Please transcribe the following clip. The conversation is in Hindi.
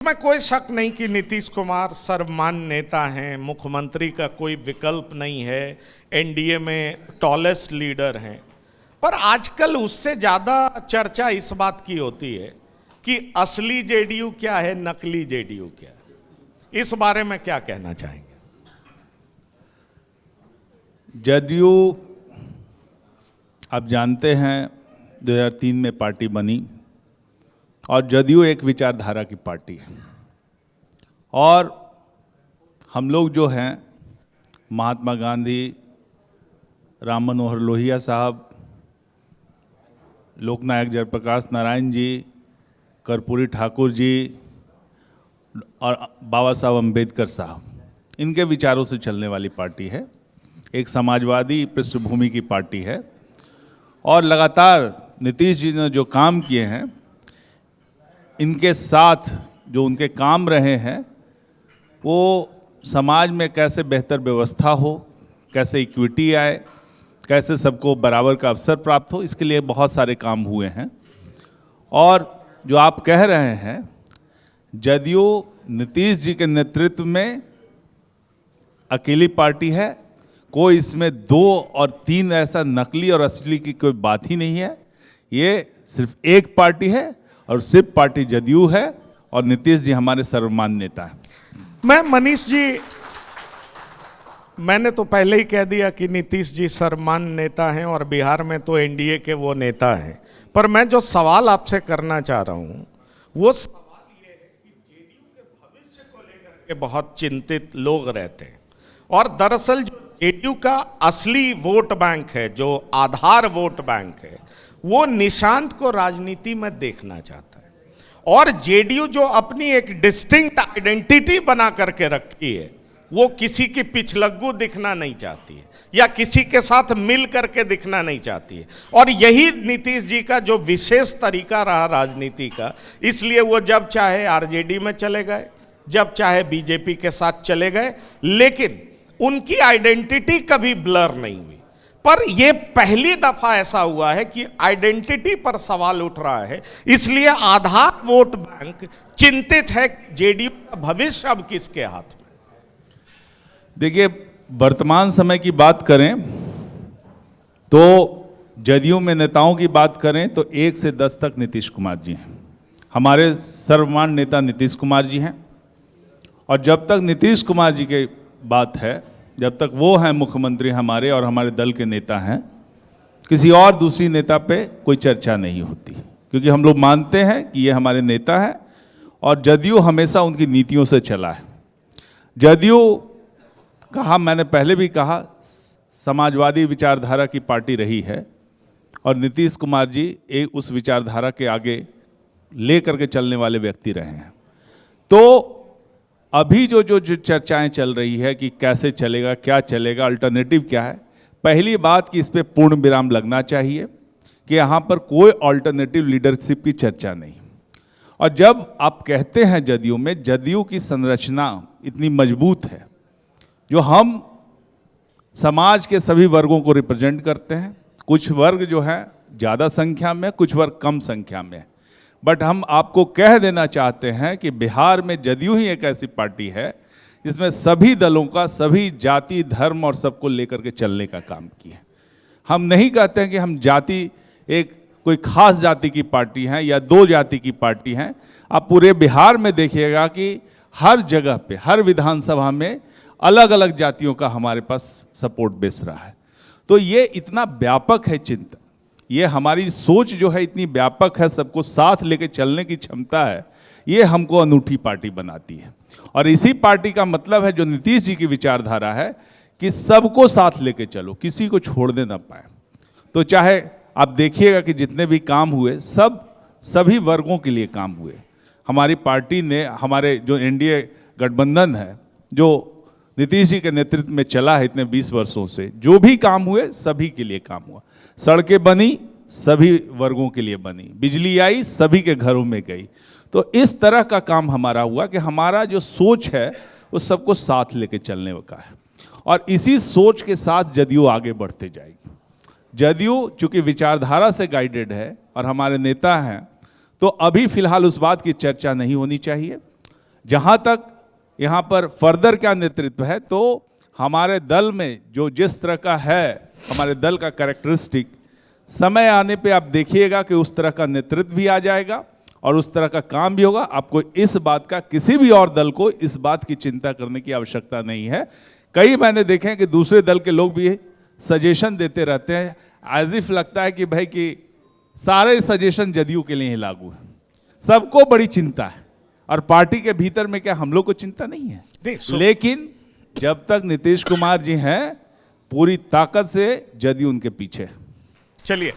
इसमें कोई शक नहीं कि नीतीश कुमार सर्वमान्य नेता हैं, मुख्यमंत्री का कोई विकल्प नहीं है, एनडीए में टॉलेस्ट लीडर हैं। पर आजकल उससे ज़्यादा चर्चा इस बात की होती है कि असली जेडीयू क्या है, नकली जेडीयू क्या है। इस बारे में क्या कहना चाहेंगे? जदयू आप जानते हैं 2003 में पार्टी बनी और जदयू एक विचारधारा की पार्टी है और हम लोग जो हैं महात्मा गांधी, राम मनोहर लोहिया साहब, लोकनायक जयप्रकाश नारायण जी, कर्पूरी ठाकुर जी और बाबा साहब अम्बेडकर साहब, इनके विचारों से चलने वाली पार्टी है। एक समाजवादी पृष्ठभूमि की पार्टी है और लगातार नीतीश जी ने जो काम किए हैं, इनके साथ जो उनके काम रहे हैं, वो समाज में कैसे बेहतर व्यवस्था हो, कैसे इक्विटी आए, कैसे सबको बराबर का अवसर प्राप्त हो, इसके लिए बहुत सारे काम हुए हैं। और जो आप कह रहे हैं, जदयू नीतीश जी के नेतृत्व में अकेली पार्टी है, कोई इसमें 2 और 3 ऐसा नकली और असली की कोई बात ही नहीं है। ये सिर्फ एक पार्टी है और सिर्फ पार्टी जदयू है और नीतीश जी हमारे सर्वमान्य नेता हैं। मैं मनीष जी, मैंने तो पहले ही कह दिया कि नीतीश जी सर्वमान्य नेता हैं और बिहार में तो एनडीए के वो नेता हैं। पर मैं जो सवाल आपसे करना चाह रहा हूं वो सवाल ये है कि जेडीयू के भविष्य को लेकर के बहुत चिंतित लोग रहते हैं और दरअसल जो जेडीयू का असली वोट बैंक है, जो आधार वोट बैंक है, वो निशांत को राजनीति में देखना चाहता है। और जेडीयू जो अपनी एक डिस्टिंक्ट आइडेंटिटी बना करके रखी है, वो किसी की पिछलग्गू दिखना नहीं चाहती है या किसी के साथ मिल करके दिखना नहीं चाहती है। और यही नीतीश जी का जो विशेष तरीका रहा राजनीति का, इसलिए वो जब चाहे आरजेडी में चले गए, जब चाहे बीजेपी के साथ चले गए, लेकिन उनकी आइडेंटिटी कभी ब्लर नहीं हुई। पर यह पहली दफा ऐसा हुआ है कि आइडेंटिटी पर सवाल उठ रहा है, इसलिए आधार वोट बैंक चिंतित है कि जेडीयू का भविष्य अब किसके हाथ में। देखिए, वर्तमान समय की बात करें तो जदयू में नेताओं की बात करें तो 1 से 10 तक नीतीश कुमार जी हैं। हमारे सर्वमान्य नेता नीतीश कुमार जी हैं और जब तक नीतीश कुमार जी की बात है, जब तक वो हैं मुख्यमंत्री हमारे और हमारे दल के नेता हैं, किसी और दूसरी नेता पे कोई चर्चा नहीं होती, क्योंकि हम लोग मानते हैं कि ये हमारे नेता हैं और जदयू हमेशा उनकी नीतियों से चला है। जदयू कहा, मैंने पहले भी कहा, समाजवादी विचारधारा की पार्टी रही है और नीतीश कुमार जी एक उस विचारधारा के आगे ले करके चलने वाले व्यक्ति रहे हैं। तो अभी जो चर्चाएं चल रही है कि कैसे चलेगा, क्या चलेगा, अल्टरनेटिव क्या है, पहली बात कि इस पे पूर्ण विराम लगना चाहिए कि यहाँ पर कोई अल्टरनेटिव लीडरशिप की चर्चा नहीं। और जब आप कहते हैं जदयू में, जदयू की संरचना इतनी मजबूत है, जो हम समाज के सभी वर्गों को रिप्रेजेंट करते हैं। कुछ वर्ग जो है ज़्यादा संख्या में, कुछ वर्ग कम संख्या में, बट हम आपको कह देना चाहते हैं कि बिहार में जदयू ही एक ऐसी पार्टी है जिसमें सभी दलों का, सभी जाति, धर्म और सबको लेकर के चलने का काम किया है। हम नहीं कहते हैं कि हम जाति, एक कोई खास जाति की पार्टी हैं या 2 जाति की पार्टी हैं। आप पूरे बिहार में देखिएगा कि हर जगह पे, हर विधानसभा में अलग अलग जातियों का हमारे पास सपोर्ट बेस रहा है। तो ये इतना व्यापक है चिंतन, ये हमारी सोच जो है इतनी व्यापक है, सबको साथ लेके चलने की क्षमता है, ये हमको अनूठी पार्टी बनाती है। और इसी पार्टी का मतलब है जो नीतीश जी की विचारधारा है कि सबको साथ लेके चलो, किसी को छोड़ने ना पाए। तो चाहे आप देखिएगा कि जितने भी काम हुए, सभी वर्गों के लिए काम हुए। हमारी पार्टी ने, हमारे जो एनडीए गठबंधन है, जो नीतीश जी के नेतृत्व में चला है इतने 20 वर्षों से, जो भी काम हुए सभी के लिए काम हुआ। सड़कें बनी, सभी वर्गों के लिए बनी, बिजली आई, सभी के घरों में गई। तो इस तरह का काम हमारा हुआ कि हमारा जो सोच है वो सबको साथ लेके चलने का है और इसी सोच के साथ जदयू आगे बढ़ते जाएगी। जदयू चूंकि विचारधारा से गाइडेड है और हमारे नेता हैं, तो अभी फिलहाल उस बात की चर्चा नहीं होनी चाहिए। जहां तक यहाँ पर फर्दर क्या नेतृत्व है, तो हमारे दल में जो जिस तरह का है हमारे दल का कैरेक्टरिस्टिक, समय आने पे आप देखिएगा कि उस तरह का नेतृत्व भी आ जाएगा और उस तरह का काम भी होगा। आपको इस बात का, किसी भी और दल को इस बात की चिंता करने की आवश्यकता नहीं है। कई मैंने देखे हैं कि दूसरे दल के लोग भी सजेशन देते रहते हैं, एज इफ लगता है कि भाई कि सारे सजेशन जदयू के लिए ही लागू है, सबको बड़ी चिंता है। और पार्टी के भीतर में क्या हम लोग को चिंता नहीं है? लेकिन जब तक नीतीश कुमार जी हैं, पूरी ताकत से जदयू उनके पीछे है। चलिए।